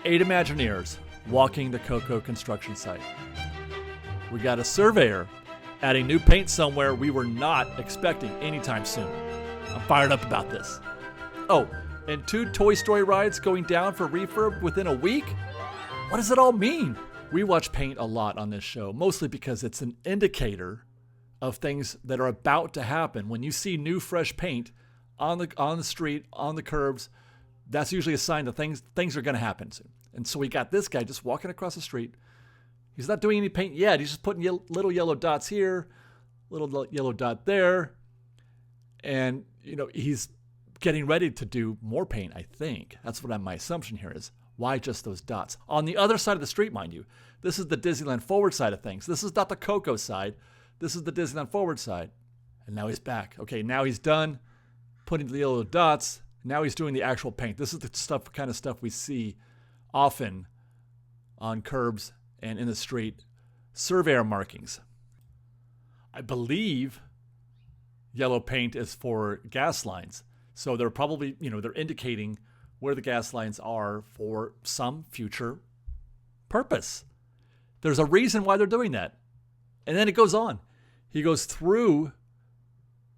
8 Imagineers walking the Coco construction site. We got a surveyor adding new paint somewhere we were not expecting anytime soon. I'm fired up about this. Oh, and 2 Toy Story rides going down for refurb within a week? What does it all mean? We watch paint a lot on this show, mostly because it's an indicator of things that are about to happen. When you see new, fresh paint on the street, on the curbs, that's usually a sign that things are going to happen soon. And so we got this guy just walking across the street. He's not doing any paint yet. He's just putting little yellow dots here, little yellow dot there. And, he's getting ready to do more paint, I think. That's what my assumption here is. Why just those dots? On the other side of the street, mind you, this is the Disneyland Forward side of things. This is not the Coco side. This is the Disneyland Forward side. And now he's back. Okay, now he's done putting the yellow dots. Now he's doing the actual paint. This is the kind of stuff we see often on curbs and in the street. Surveyor markings. I believe yellow paint is for gas lines. So they're probably, they're indicating where the gas lines are for some future purpose. There's a reason why they're doing that. And then it goes on. He goes through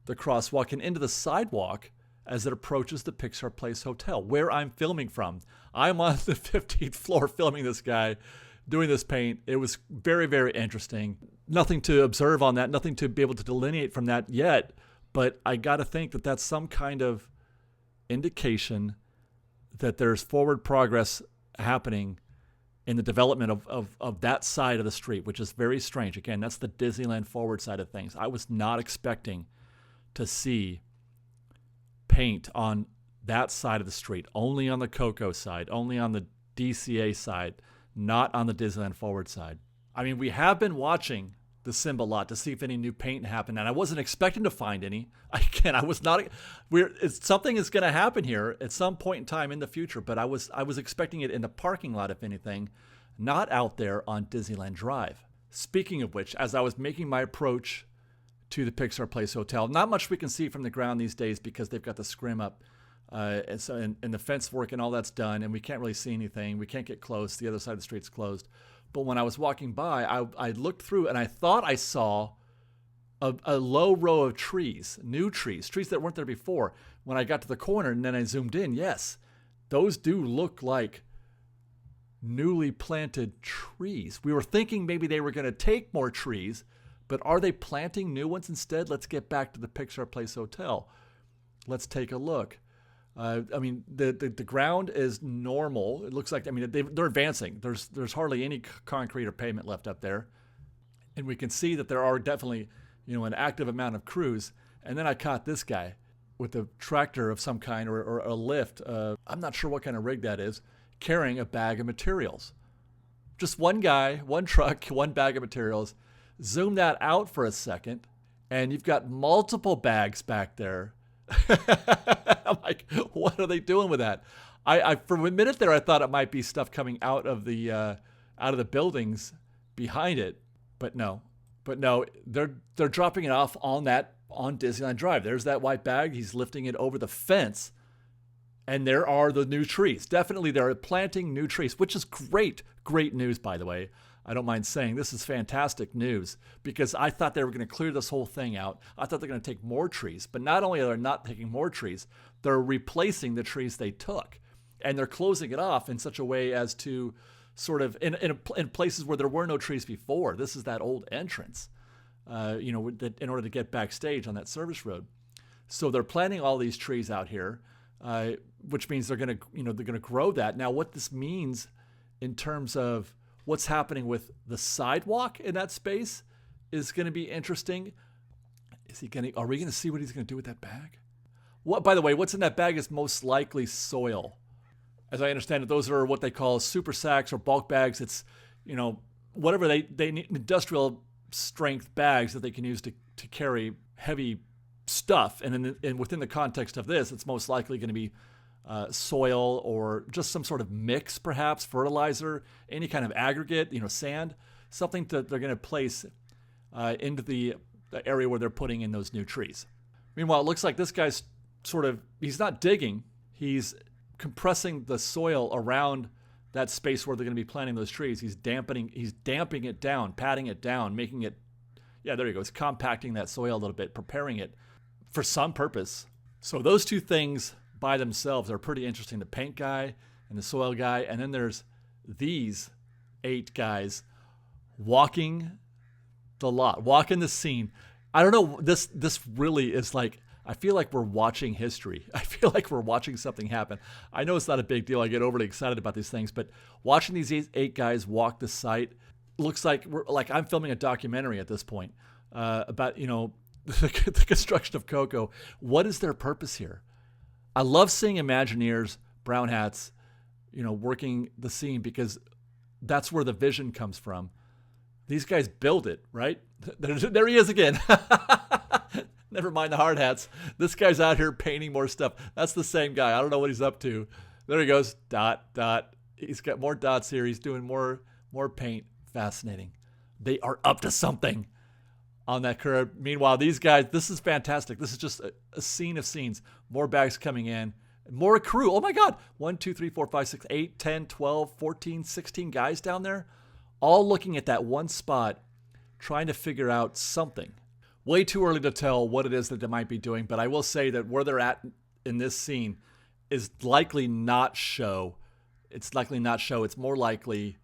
the crosswalk and into the sidewalk as it approaches the Pixar Place Hotel, where I'm filming from. I'm on the 15th floor filming this guy doing this paint. It was very, very interesting. Nothing to observe on that, nothing to be able to delineate from that yet, but I got to think that that's some kind of indication that there's forward progress happening in the development of that side of the street, which is very strange. Again, that's the Disneyland Forward side of things. I was not expecting to see paint on that side of the street, only on the Coco side, only on the DCA side, not on the Disneyland Forward side. I mean, we have been watching the Simba lot to see if any new paint happened, and I wasn't expecting to find any. Again, I was not. Something is going to happen here at some point in time in the future, but I was expecting it in the parking lot, if anything, not out there on Disneyland Drive. Speaking of which, as I was making my approach to the Pixar Place Hotel, not much we can see from the ground these days because they've got the scrim up, and the fence work and all that's done, and we can't really see anything. We can't get close. The other side of the street's closed. But when I was walking by, I looked through and I thought I saw a low row of trees, new trees that weren't there before. When I got to the corner and then I zoomed in, yes, those do look like newly planted trees. We were thinking maybe they were going to take more trees, but are they planting new ones instead? Let's get back to the Pixar Place Hotel. Let's take a look. The ground is normal. It looks like, they're advancing. There's hardly any concrete or pavement left up there. And we can see that there are definitely, an active amount of crews. And then I caught this guy with a tractor of some kind or a lift. I'm not sure what kind of rig that is, carrying a bag of materials. Just one guy, one truck, one bag of materials. Zoom that out for a second, and you've got multiple bags back there. I'm like, what are they doing with that? I for a minute there, I thought it might be stuff coming out of the buildings behind it, but no, they're dropping it off on Disneyland Drive. There's that white bag. He's lifting it over the fence, and there are the new trees. Definitely, they're planting new trees, which is great news, by the way. I don't mind saying this is fantastic news because I thought they were going to clear this whole thing out. I thought they're going to take more trees, but not only are they not taking more trees, they're replacing the trees they took, and they're closing it off in such a way as to sort of in places where there were no trees before. This is that old entrance, in order to get backstage on that service road. So they're planting all these trees out here, which means they're going to grow that. Now, what this means in terms of what's happening with the sidewalk in that space is going to be interesting. Are we going to see what he's going to do with that bag? By the way, what's in that bag is most likely soil. As I understand it, those are what they call super sacks or bulk bags. It's, whatever they need, industrial strength bags that they can use to carry heavy stuff. And within the context of this, it's most likely going to be soil or just some sort of mix, perhaps fertilizer, any kind of aggregate, sand, something that they're going to place into the area where they're putting in those new trees. Meanwhile, it looks like this guy's he's not digging, he's compressing the soil around that space where they're going to be planting those trees. He's damping it down, patting it down, making it, yeah, there you go. He's compacting that soil a little bit, preparing it for some purpose. So those two things by themselves are pretty interesting. The paint guy and the soil guy. And then there's these 8 guys walking the lot, walking the scene. I don't know. This really is like, I feel like we're watching history. I feel like we're watching something happen. I know it's not a big deal. I get overly excited about these things, but watching these 8 guys walk the site looks like I'm filming a documentary at this point about, the construction of Coco. What is their purpose here? I love seeing Imagineers, brown hats, working the scene, because that's where the vision comes from. These guys build it, right? There he is again. Never mind the hard hats. This guy's out here painting more stuff. That's the same guy. I don't know what he's up to. There he goes. Dot, dot. He's got more dots here. He's doing more paint. Fascinating. They are up to something on that curve. Meanwhile, these guys, this is fantastic. This is just a scene of scenes. More bags coming in. More crew. Oh my God. 1, 2, 3, 4, 5, 6, 8, 10, 12, 14, 16 guys down there, all looking at that one spot, trying to figure out something. Way too early to tell what it is that they might be doing, but I will say that where they're at in this scene is likely not show. It's likely not show. It's more likely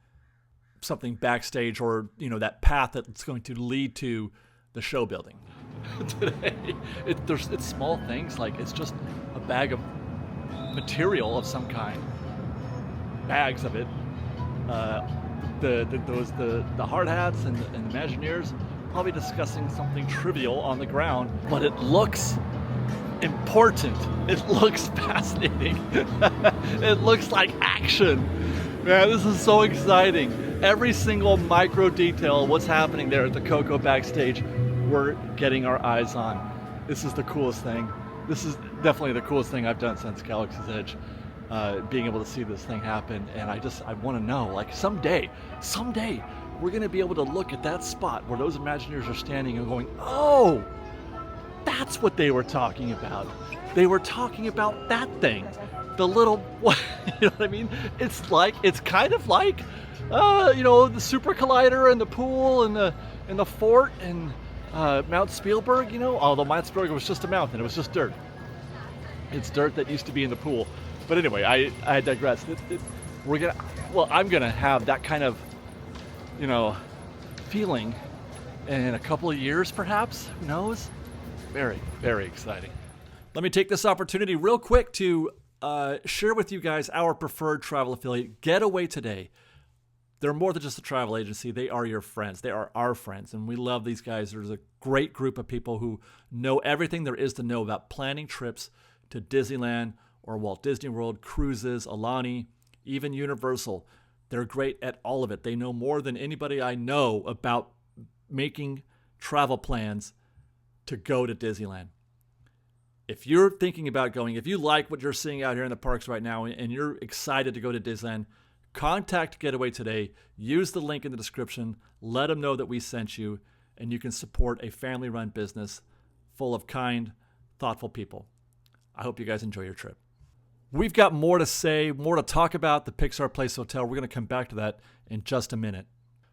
something backstage, or that path that's going to lead to the show building. Today, it's small things, like it's just a bag of material of some kind, bags of it. The hard hats and the Imagineers probably discussing something trivial on the ground, but it looks important. It looks fascinating. It looks like action. Man, this is so exciting. Every single micro detail of what's happening there at the Coco backstage, we're getting our eyes on. This is the coolest thing. This is definitely the coolest thing I've done since Galaxy's Edge. Being able to see this thing happen, and I want to know, like, someday, we're going to be able to look at that spot where those Imagineers are standing and going, oh, that's what they were talking about. They were talking about that thing. The little, you know what I mean? It's kind of like, the Super Collider and the pool and the fort and Mount Spielberg, although Mount Spielberg was just a mountain. It was just dirt. It's dirt that used to be in the pool. But anyway, I digress. I'm going to have that kind of, feeling in a couple of years, perhaps. Who knows? Very, very exciting. Let me take this opportunity real quick to share with you guys our preferred travel affiliate, Getaway Today. They're more than just a travel agency. They are your friends. They are our friends, and we love these guys. There's a great group of people who know everything there is to know about planning trips to Disneyland or Walt Disney World, cruises, Alani, even Universal. They're great at all of it. They know more than anybody I know about making travel plans to go to Disneyland. If you're thinking about going, if you like what you're seeing out here in the parks right now and you're excited to go to Disneyland, contact Getaway Today. Use the link in the description. Let them know that we sent you, and you can support a family-run business full of kind, thoughtful people. I hope you guys enjoy your trip. We've got more to say, more to talk about the Pixar Place Hotel. We're going to come back to that in just a minute.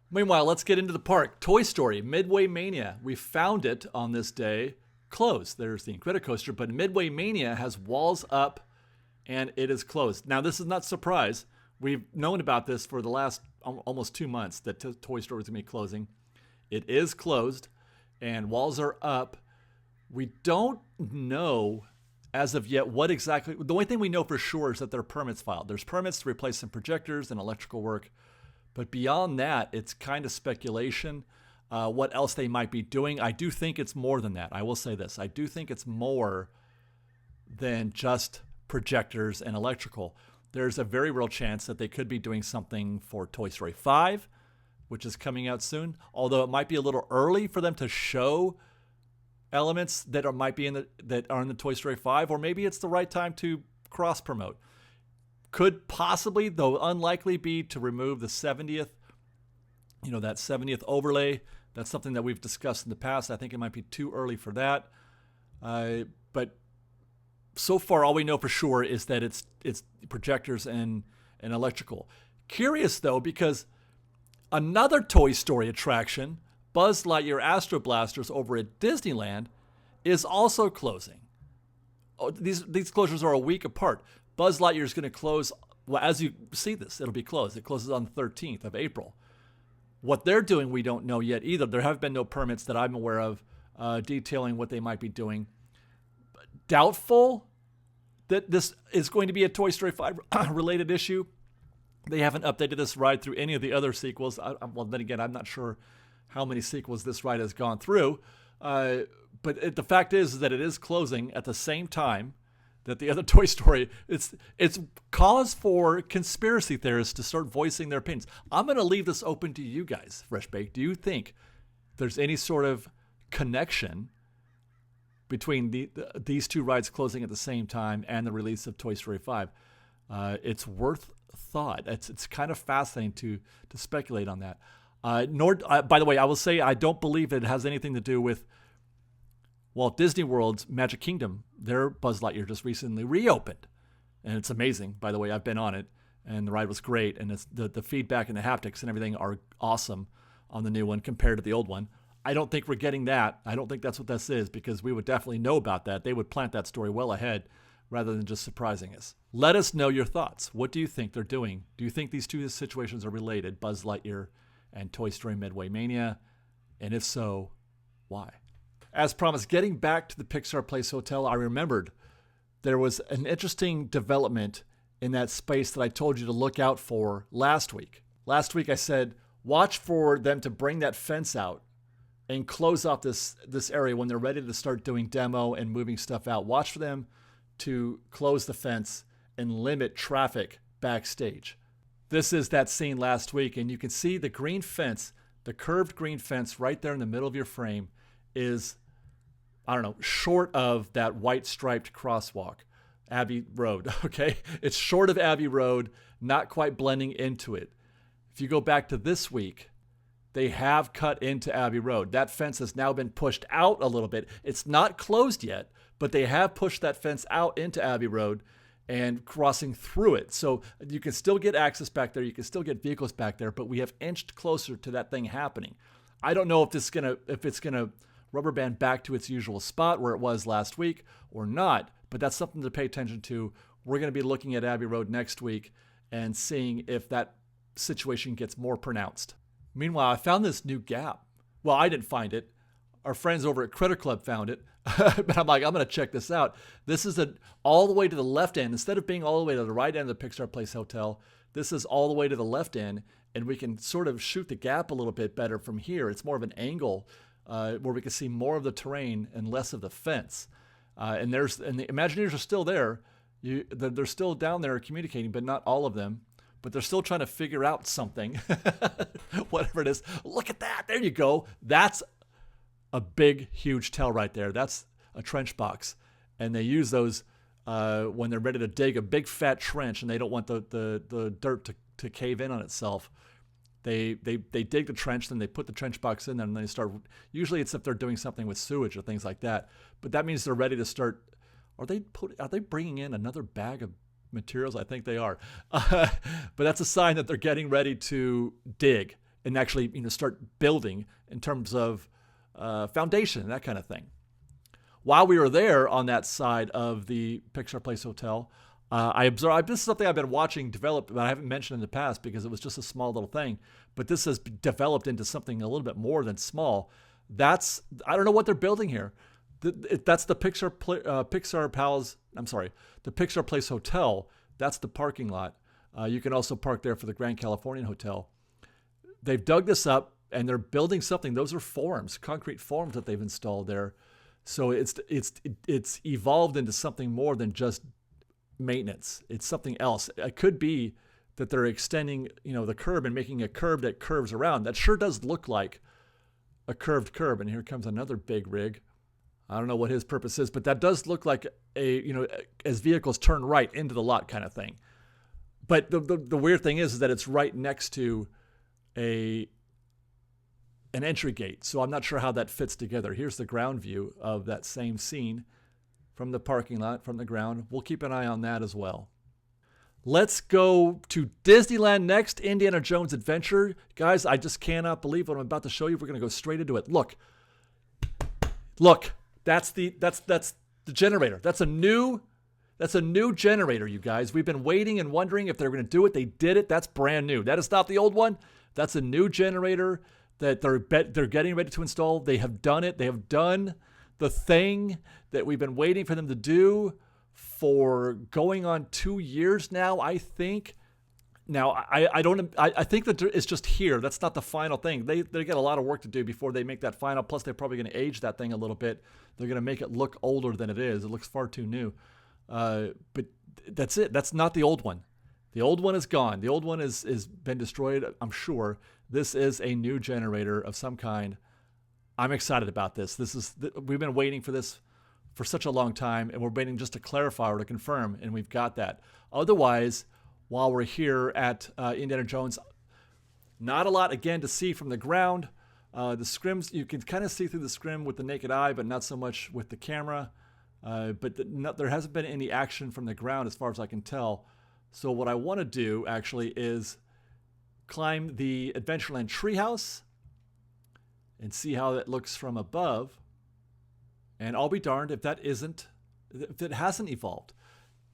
Meanwhile, let's get into the park. Toy Story Midway Mania. We found it on this day closed. There's the Incredicoaster, but Midway Mania has walls up and it is closed. Now, this is not a surprise. We've known about this for the last almost 2 months that Toy Story is going to be closing. It is closed and walls are up. We don't know as of yet what exactly. The only thing we know for sure is that there are permits filed. There's permits to replace some projectors and electrical work. But beyond that, it's kind of speculation what else they might be doing. I do think it's more than that. I will say this. I do think it's more than just projectors and electrical. There's a very real chance that they could be doing something for Toy Story 5, which is coming out soon. Although it might be a little early for them to show elements that might be that are in the Toy Story 5, or maybe it's the right time to cross promote. Could possibly, though unlikely, be to remove the 70th, that 70th overlay. That's something that we've discussed in the past. I think it might be too early for that. But so far, all we know for sure is that it's projectors and electrical. Curious though, because another Toy Story attraction, Buzz Lightyear Astro Blasters over at Disneyland, is also closing. Oh, these closures are a week apart. Buzz Lightyear is going to close, well, as you see this, it'll be closed. It closes on the 13th of April. What they're doing, we don't know yet either. There have been no permits that I'm aware of detailing what they might be doing. Doubtful that this is going to be a Toy Story 5 related issue. They haven't updated this ride through any of the other sequels. Well, then again, I'm not sure how many sequels this ride has gone through. But the fact is that it is closing at the same time that the other Toy Story. It's cause for conspiracy theorists to start voicing their opinions. I'm going to leave this open to you guys, Fresh Baked. Do you think there's any sort of connection between these two rides closing at the same time and the release of Toy Story 5? It's worth thought. It's kind of fascinating to speculate on that. By the way, I will say I don't believe it has anything to do with Walt Disney World's Magic Kingdom. Their Buzz Lightyear just recently reopened, and it's amazing. By the way, I've been on it, and the ride was great, and the feedback and the haptics and everything are awesome on the new one compared to the old one. I don't think we're getting that. I don't think that's what this is, because we would definitely know about that. They would plant that story well ahead rather than just surprising us. Let us know your thoughts. What do you think they're doing? Do you think these two situations are related, Buzz Lightyear and Toy Story Midway Mania? And if so, why? As promised, getting back to the Pixar Place Hotel, I remembered there was an interesting development in that space that I told you to look out for last week. Last week I said, watch for them to bring that fence out and close off this area when they're ready to start doing demo and moving stuff out. Watch for them to close the fence and limit traffic backstage. This is that scene last week, and you can see the green fence, the curved green fence right there in the middle of your frame is, I don't know, short of that white striped crosswalk, Abbey Road, okay? It's short of Abbey Road, not quite blending into it. If you go back to this week, they have cut into Abbey Road. That fence has now been pushed out a little bit. It's not closed yet, but they have pushed that fence out into Abbey Road and crossing through it. So you can still get access back there. You can still get vehicles back there, but we have inched closer to that thing happening. I don't know if it's gonna rubber band back to its usual spot where it was last week or not, but that's something to pay attention to. We're going to be looking at Abbey Road next week and seeing if that situation gets more pronounced. Meanwhile, I found this new gap. Well, I didn't find it. Our friends over at Critter Club found it. But I'm like, I'm going to check this out. This is all the way to the left end. Instead of being all the way to the right end of the Pixar Place Hotel, this is all the way to the left end, and we can sort of shoot the gap a little bit better from here. It's more of an angle where we can see more of the terrain and less of the fence. And the Imagineers are still there. They're still down there communicating, but not all of them. But they're still trying to figure out something, whatever it is. Look at that. There you go. That's a big, huge tell right there. That's a trench box. And they use those when they're ready to dig a big, fat trench, and they don't want the dirt to cave in on itself. They dig the trench, then they put the trench box in there, and then they start. Usually it's if they're doing something with sewage or things like that. But that means they're ready to start. Are they bringing in another bag of materials? I think they are. But that's a sign that they're getting ready to dig and actually start building in terms of foundation, that kind of thing. While we were there on that side of the Pixar Place Hotel, I observed, this is something I've been watching develop, but I haven't mentioned in the past because it was just a small little thing. But this has developed into something a little bit more than small. I don't know what they're building here. That's the Pixar Place Hotel. That's the parking lot. You can also park there for the Grand Californian Hotel. They've dug this up and they're building something. Those are forms, concrete forms that they've installed there. So it's evolved into something more than just maintenance. It's something else. It could be that they're extending, the curb and making a curb that curves around. That sure does look like a curved curb. And here comes another big rig. I don't know what his purpose is, but that does look like as vehicles turn right into the lot kind of thing. But the weird thing is that it's right next to an entry gate. So I'm not sure how that fits together. Here's the ground view of that same scene from the parking lot, from the ground. We'll keep an eye on that as well. Let's go to Disneyland next, Indiana Jones Adventure. Guys, I just cannot believe what I'm about to show you. We're going to go straight into it. Look, that's the generator. That's a new generator, you guys. We've been waiting and wondering if they're going to do it. They did it. That's brand new. That is not the old one. That's a new generator that they're getting ready to install. They have done it. They have done the thing that we've been waiting for them to do for going on 2 years now, I think. Now, I think that it's just here. That's not the final thing. They got a lot of work to do before they make that final. Plus, they're probably going to age that thing a little bit. They're going to make it look older than it is. It looks far too new. But that's it. That's not the old one. The old one is gone. The old one is been destroyed, I'm sure. This is a new generator of some kind. I'm excited about this. We've been waiting for this for such a long time, and we're waiting just to clarify or to confirm, and we've got that. Otherwise, while we're here at Indiana Jones, not a lot, again, to see from the ground. The scrims, you can kind of see through the scrim with the naked eye, but not so much with the camera. There hasn't been any action from the ground as far as I can tell. So what I want to do, actually, is climb the Adventureland treehouse and see how that looks from above. And I'll be darned if it hasn't evolved.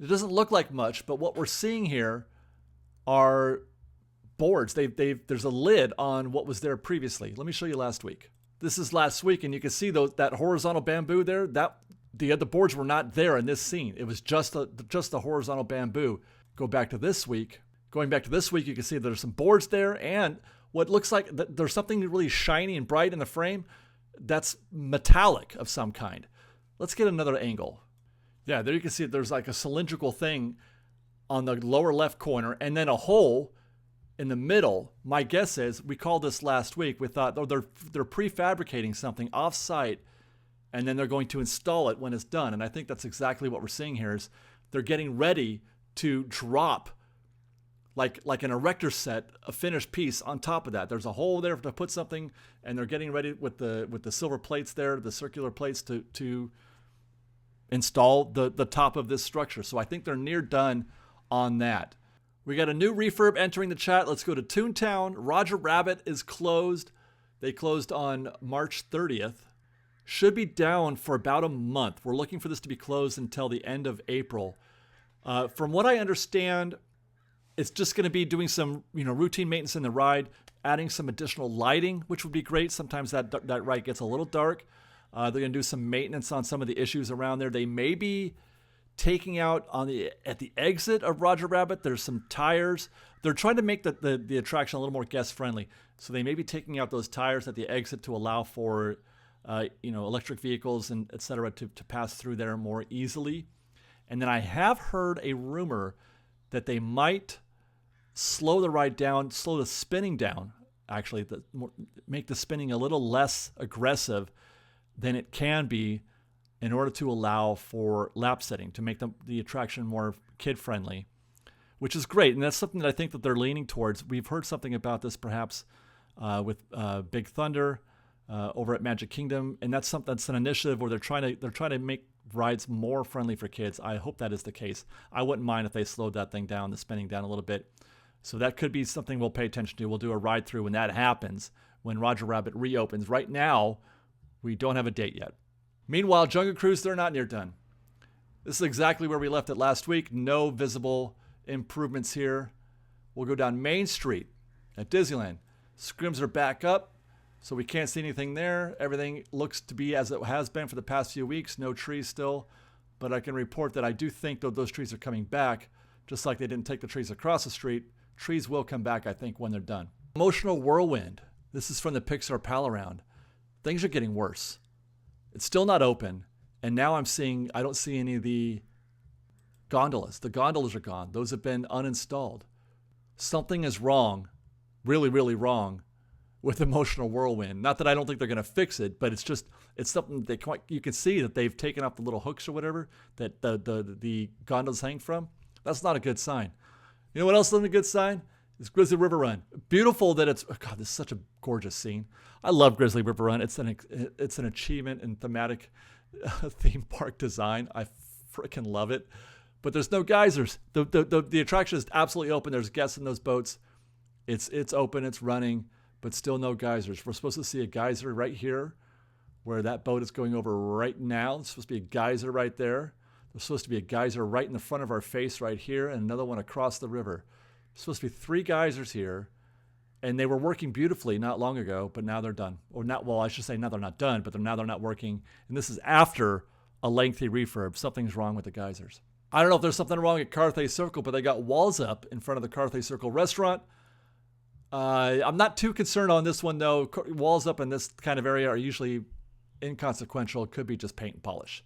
It doesn't look like much, but what we're seeing here are boards. There's a lid on what was there previously. Let me show you last week. This is last week, and you can see that horizontal bamboo there. The boards were not there in this scene. It was just the horizontal bamboo. Going back to this week, you can see there's some boards there, and what looks like there's something really shiny and bright in the frame. That's metallic of some kind. Let's get another angle. Yeah, there you can see there's like a cylindrical thing on the lower left corner, and then a hole in the middle. My guess is, we called this last week, we thought, they're prefabricating something off-site, and then they're going to install it when it's done. And I think that's exactly what we're seeing here, is they're getting ready to drop, like an erector set, a finished piece on top of that. There's a hole there to put something, and they're getting ready with the silver plates there, the circular plates, to install the top of this structure. So I think they're near done on that. We got a new refurb entering the chat. Let's go to Toontown. Roger Rabbit is closed. They closed on March 30th. Should be down for about a month. We're looking for this to be closed until the end of April. From what I understand, it's just going to be doing some routine maintenance in the ride, adding some additional lighting, which would be great. Sometimes that ride gets a little dark. They're going to do some maintenance on some of the issues around there. They may be taking out at the exit of Roger Rabbit. There's some tires. They're trying to make the attraction a little more guest friendly. So they may be taking out those tires at the exit to allow for electric vehicles and et cetera to pass through there more easily. And then I have heard a rumor that they might slow the ride down, slow the spinning down, actually, make the spinning a little less aggressive than it can be in order to allow for lap setting, to make the attraction more kid-friendly, which is great. And that's something that I think that they're leaning towards. We've heard something about this perhaps with Big Thunder over at Magic Kingdom, and that's an initiative where they're trying to make rides more friendly for kids. I hope that is the case. I wouldn't mind if they slowed that thing down, the spinning down a little bit. So that could be something we'll pay attention to. We'll do a ride through when that happens, when Roger Rabbit reopens. Right now, we don't have a date yet. Meanwhile, Jungle Cruise, they're not near done. This is exactly where we left it last week. No visible improvements here. We'll go down Main Street at Disneyland. Scrims are back up, so we can't see anything there. Everything looks to be as it has been for the past few weeks. No trees still, but I can report that I do think that those trees are coming back, just like they didn't take the trees across the street. Trees will come back, I think, when they're done. Emotional Whirlwind. This is from the Pixar Pal Around. Things are getting worse. It's still not open, and now I don't see any of the gondolas. The gondolas are gone. Those have been uninstalled. Something is wrong, really, really wrong, with Emotional Whirlwind. Not that I don't think they're going to fix it, but it's something you can see that they've taken off the little hooks or whatever that the gondolas hang from. That's not a good sign. You know what else isn't a good sign? It's Grizzly River Run. Beautiful that it's, oh God, this is such a gorgeous scene. I love Grizzly River Run. It's an achievement in thematic theme park design. I freaking love it. but there's no geysers. The attraction is absolutely open. There's guests in those boats. It's open, it's running, but still no geysers. We're supposed to see a geyser right here where that boat is going over right now. There's supposed to be a geyser right there. There's supposed to be a geyser right in the front of our face right here, and another one across the river. There's supposed to be 3 geysers here, and they were working beautifully not long ago, but now they're done. Or not, well, I should say now they're not done, but now they're not working. And this is after a lengthy refurb. Something's wrong with the geysers. I don't know if there's something wrong at Carthay Circle, but they got walls up in front of the Carthay Circle restaurant. I'm not too concerned on this one, though. Walls up in this kind of area are usually inconsequential. It could be just paint and polish.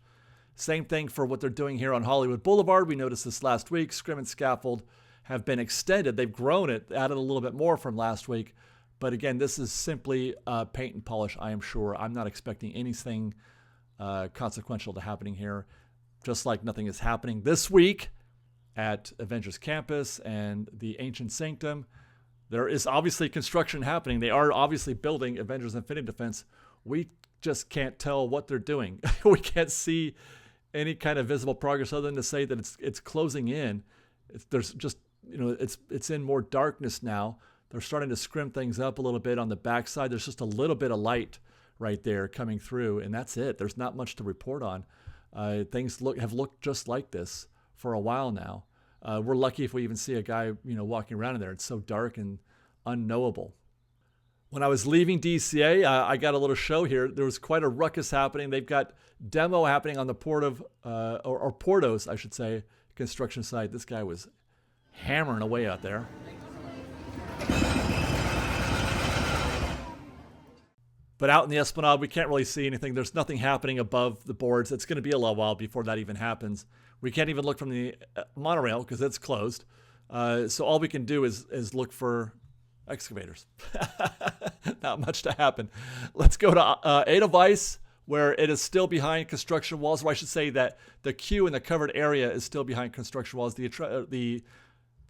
Same thing for what they're doing here on Hollywood Boulevard. We noticed this last week. Scrim and scaffold have been extended. They've grown it, added a little bit more from last week. But again, this is simply paint and polish, I am sure. I'm not expecting anything consequential to happening here, just like nothing is happening this week at Avengers Campus and the Ancient Sanctum. There is obviously construction happening. They are obviously building Avengers Infinity Defense. We just can't tell what they're doing. We can't see any kind of visible progress other than to say that it's closing in. There's just, it's in more darkness now. They're starting to scrim things up a little bit on the backside. There's just a little bit of light right there coming through, and that's it. There's not much to report on. Things have looked just like this for a while now. We're lucky if we even see a guy, walking around in there. It's so dark and unknowable. When I was leaving DCA, I got a little show here. There was quite a ruckus happening. They've got demo happening on the Portos, I should say, construction site. This guy was hammering away out there. But out in the Esplanade, we can't really see anything. There's nothing happening above the boards. It's going to be a little while before that even happens. We can't even look from the monorail because it's closed. So all we can do is look for excavators. Not much to happen. Let's go to Edelweiss, where it is still behind construction walls. Or I should say that the queue in the covered area is still behind construction walls. The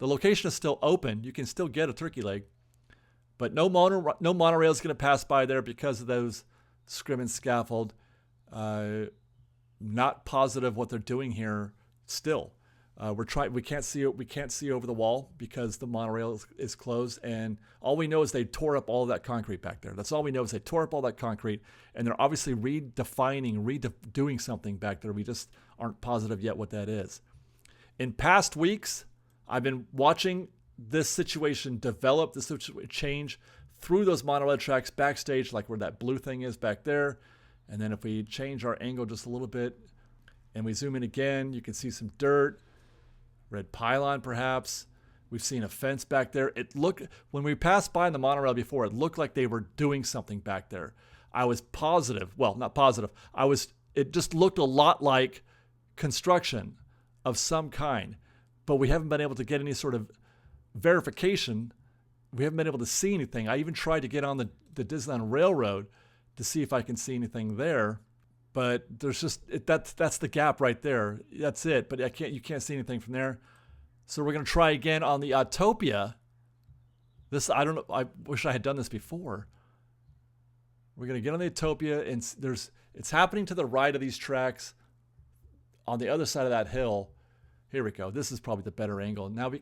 location is still open. You can still get a turkey leg. But no monorail is going to pass by there because of those scrim and scaffold. Not positive what they're doing here still. We can't see over the wall because the monorail is closed, and all we know is they tore up all of that concrete back there. That's all we know is they tore up all that concrete, and they're obviously redoing something back there. We just aren't positive yet what that is. In past weeks, I've been watching this situation develop, this change through those monorail tracks backstage, like where that blue thing is back there. And then if we change our angle just a little bit and we zoom in again, you can see some dirt, red pylon perhaps. We've seen a fence back there. When we passed by in the monorail before, it looked like they were doing something back there. I was positive, well, not positive. It just looked a lot like construction of some kind, but we haven't been able to get any sort of verification. We haven't been able to see anything. I even tried to get on the Disneyland Railroad to see if I can see anything there, but there's just that's the gap right there. That's it. But you can't see anything from there. So we're gonna try again on the Autopia. I don't know. I wish I had done this before. We're gonna get on the Autopia, and it's happening to the right of these tracks, on the other side of that hill. Here we go. This is probably the better angle. Now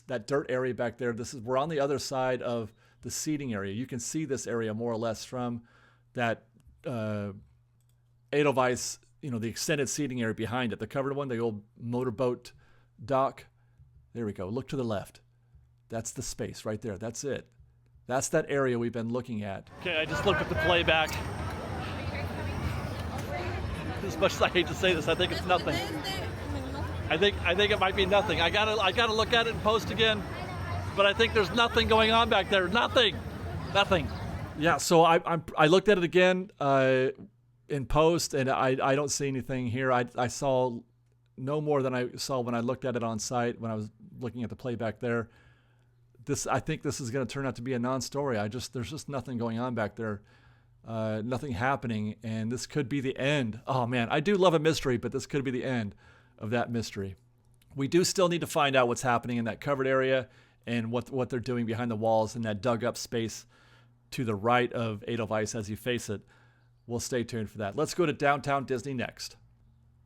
that dirt area back there, we're on the other side of the seating area. You can see this area more or less from that Edelweiss, the extended seating area behind it, the covered one, the old motorboat dock. There we go. Look to the left. That's the space right there. That's it. That's that area we've been looking at. Okay, I just looked at the playback. As much as I hate to say this, I think it's nothing. I think it might be nothing. I gotta look at it in post again, but I think there's nothing going on back there. Nothing. Yeah. So I looked at it again in post, and I don't see anything here. I saw no more than I saw when I looked at it on site when I was looking at the playback there. I think this is going to turn out to be a non-story. There's just nothing going on back there. Nothing happening, and this could be the end. Oh man, I do love a mystery, but this could be the end of that mystery. We do still need to find out what's happening in that covered area and what they're doing behind the walls in that dug up space to the right of Edelweiss as you face it. We'll stay tuned for that. Let's go to Downtown Disney next,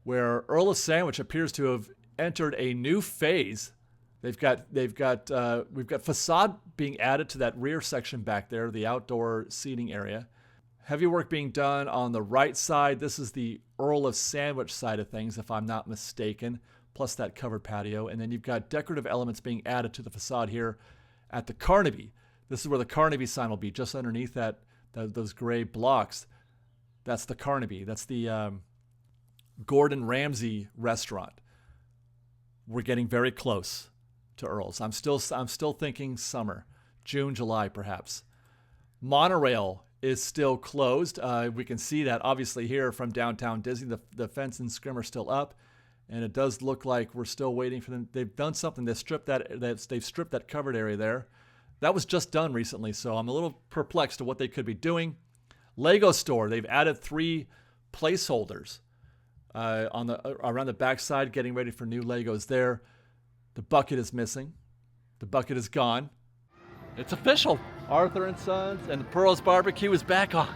where Earl of Sandwich appears to have entered a new phase. We've got facade being added to that rear section back there, the outdoor seating area. Heavy work being done on the right side. This is the Earl of Sandwich side of things, if I'm not mistaken, plus that covered patio. And then you've got decorative elements being added to the facade here at the Carnaby. This is where the Carnaby sign will be, just underneath those gray blocks. That's the Carnaby. That's the Gordon Ramsay restaurant. We're getting very close to Earl's. I'm still thinking summer, June, July, perhaps. Monorail is still closed. We can see that obviously here from downtown Disney. The fence and scrim are still up, and it does look like we're still waiting for them. They've done something. They've stripped that covered area there. That was just done recently, so I'm a little perplexed to what they could be doing. Lego store. They've added 3 placeholders around the backside, getting ready for new Legos there. The bucket is missing. The bucket is gone. It's official. Arthur and Sons and the Pearl's Barbecue is back on.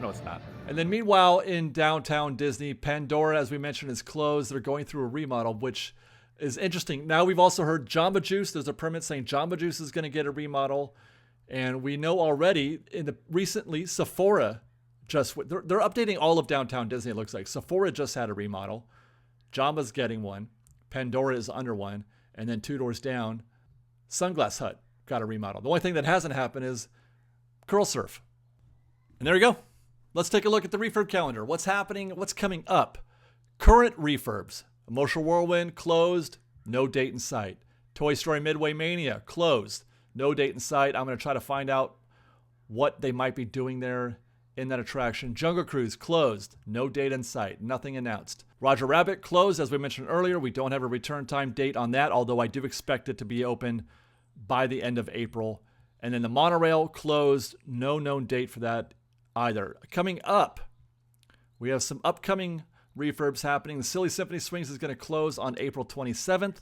No, it's not. And then meanwhile, in downtown Disney, Pandora, as we mentioned, is closed. They're going through a remodel, which is interesting. Now we've also heard Jamba Juice. There's a permit saying Jamba Juice is going to get a remodel. And we know already recently Sephora they're updating all of downtown Disney, it looks like. Sephora just had a remodel. Jamba's getting one. Pandora is under one. And then 2 doors down, Sunglass Hut got a remodel. The only thing that hasn't happened is Curl Surf. And there you go. Let's take a look at the refurb calendar. What's happening? What's coming up? Current refurbs. Emotional Whirlwind, closed. No date in sight. Toy Story Midway Mania, closed. No date in sight. I'm going to try to find out what they might be doing there in that attraction. Jungle Cruise, closed. No date in sight. Nothing announced. Roger Rabbit, closed. As we mentioned earlier, we don't have a return time date on that, although I do expect it to be open by the end of April. And then the monorail, closed. No known date for that either. Coming up, we have some upcoming refurbs happening. The Silly Symphony Swings is going to close on April 27th.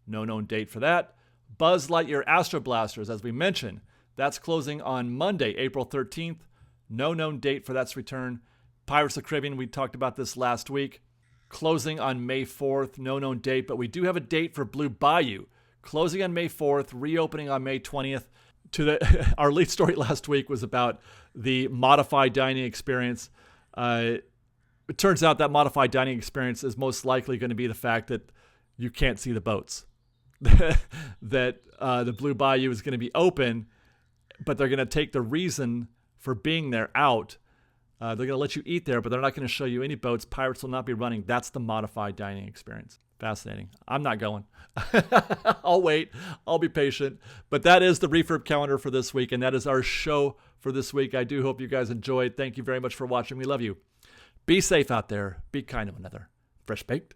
No known date for that. Buzz Lightyear Astro Blasters, as we mentioned, that's closing on Monday, April 13th. No known date for that's return. Pirates of the Caribbean, we talked about this last week, closing on May 4th. No known date, but we do have a date for Blue Bayou, closing on May 4th, reopening on May 20th. Our lead story last week was about the modified dining experience. It turns out that modified dining experience is most likely going to be the fact that you can't see the boats. that the Blue Bayou is going to be open, but they're going to take the reason for being there out. They're going to let you eat there, but they're not going to show you any boats. Pirates will not be running. That's the modified dining experience. Fascinating. I'm not going. I'll wait. I'll be patient. But that is the refurb calendar for this week, and that is our show for this week. I do hope you guys enjoyed. Thank you very much for watching. We love you. Be safe out there. Be kind to one another. Fresh baked.